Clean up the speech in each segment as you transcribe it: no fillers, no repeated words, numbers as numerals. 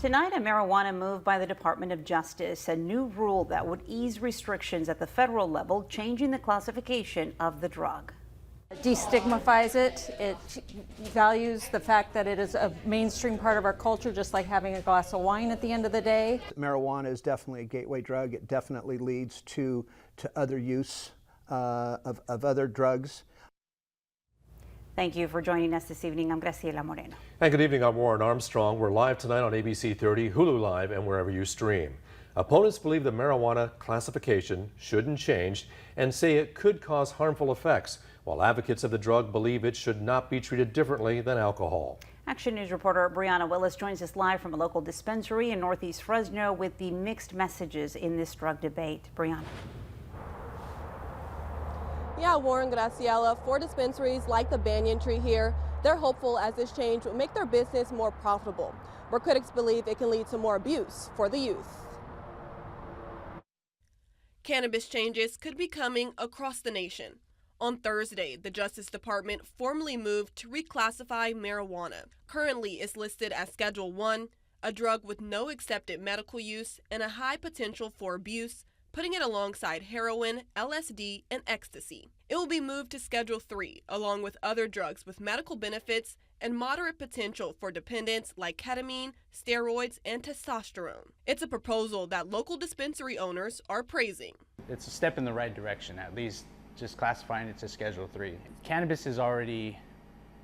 Tonight, a marijuana move by the Department of Justice, a new rule that would ease restrictions at the federal level, changing the classification of the drug. Destigmatizes it. It values the fact that it is a mainstream part of our culture, just like having a glass of wine at the end of the day. Marijuana is definitely a gateway drug. It definitely leads to other use of other drugs. Thank you for joining us this evening. I'm Graciela Moreno. And good evening, I'm Warren Armstrong. We're live tonight on ABC 30, Hulu Live, and wherever you stream. Opponents believe the marijuana classification shouldn't change and say it could cause harmful effects, while advocates of the drug believe it should not be treated differently than alcohol. Action News reporter Brianna Willis joins us live from a local dispensary in Northeast Fresno with the mixed messages in this drug debate. Brianna. Yeah, Warren, Graciela, for dispensaries like the Banyan Tree here, they're hopeful as this change will make their business more profitable, where critics believe it can lead to more abuse for the youth. Cannabis changes could be coming across the nation. On Thursday, the Justice Department formally moved to reclassify marijuana. Currently, it's listed as Schedule 1, a drug with no accepted medical use and a high potential for abuse, putting it alongside heroin, LSD, and ecstasy. It will be moved to Schedule 3, along with other drugs with medical benefits and moderate potential for dependence like ketamine, steroids, and testosterone. It's a proposal that local dispensary owners are praising. It's a step in the right direction, at least just classifying it to Schedule 3. Cannabis is already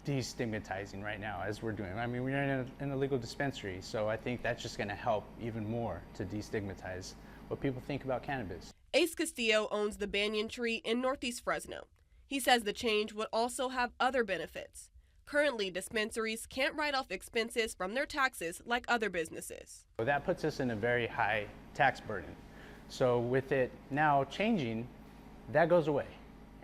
destigmatizing right now as we're doing. I mean, we're in a legal dispensary, so I think that's just going to help even more to destigmatize what people think about cannabis. Ace Castillo owns the Banyan Tree in Northeast Fresno. He says the change would also have other benefits. Currently, dispensaries can't write off expenses from their taxes like other businesses. So that puts us in a very high tax burden. So with it now changing, that goes away.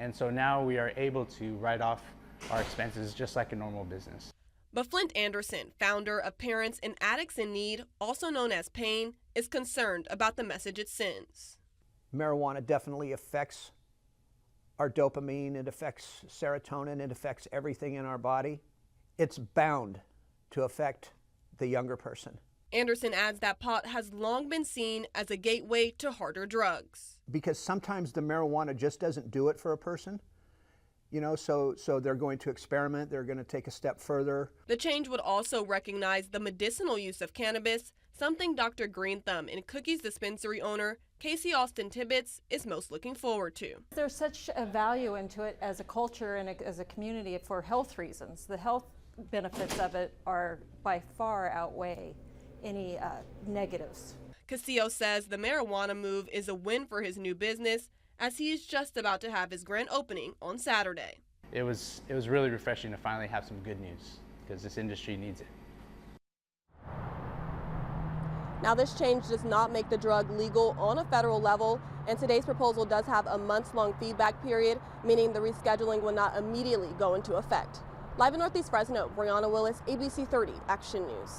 And so now we are able to write off our expenses just like a normal business. But Flint Anderson, founder of Parents and Addicts in Need, also known as PAIN, is concerned about the message it sends. Marijuana definitely affects our dopamine, it affects serotonin, it affects everything in our body. It's bound to affect the younger person. Anderson adds that pot has long been seen as a gateway to harder drugs. Because sometimes the marijuana just doesn't do it for a person. You know, so they're going to experiment, they're going to take a step further. The change would also recognize the medicinal use of cannabis, something Dr. Green Thumb and Cookies dispensary owner Casey Austin Tibbetts is most looking forward to. There's such a value into it as a culture and as a community for health reasons. The health benefits of it are by far outweigh any negatives. Castillo says the marijuana move is a win for his new business, as he is just about to have his grand opening on Saturday. It was really refreshing to finally have some good news, because this industry needs it. Now, this change does not make the drug legal on a federal level, and today's proposal does have a months-long feedback period, meaning the rescheduling will not immediately go into effect. Live in Northeast Fresno, Brianna Willis, ABC 30 Action News.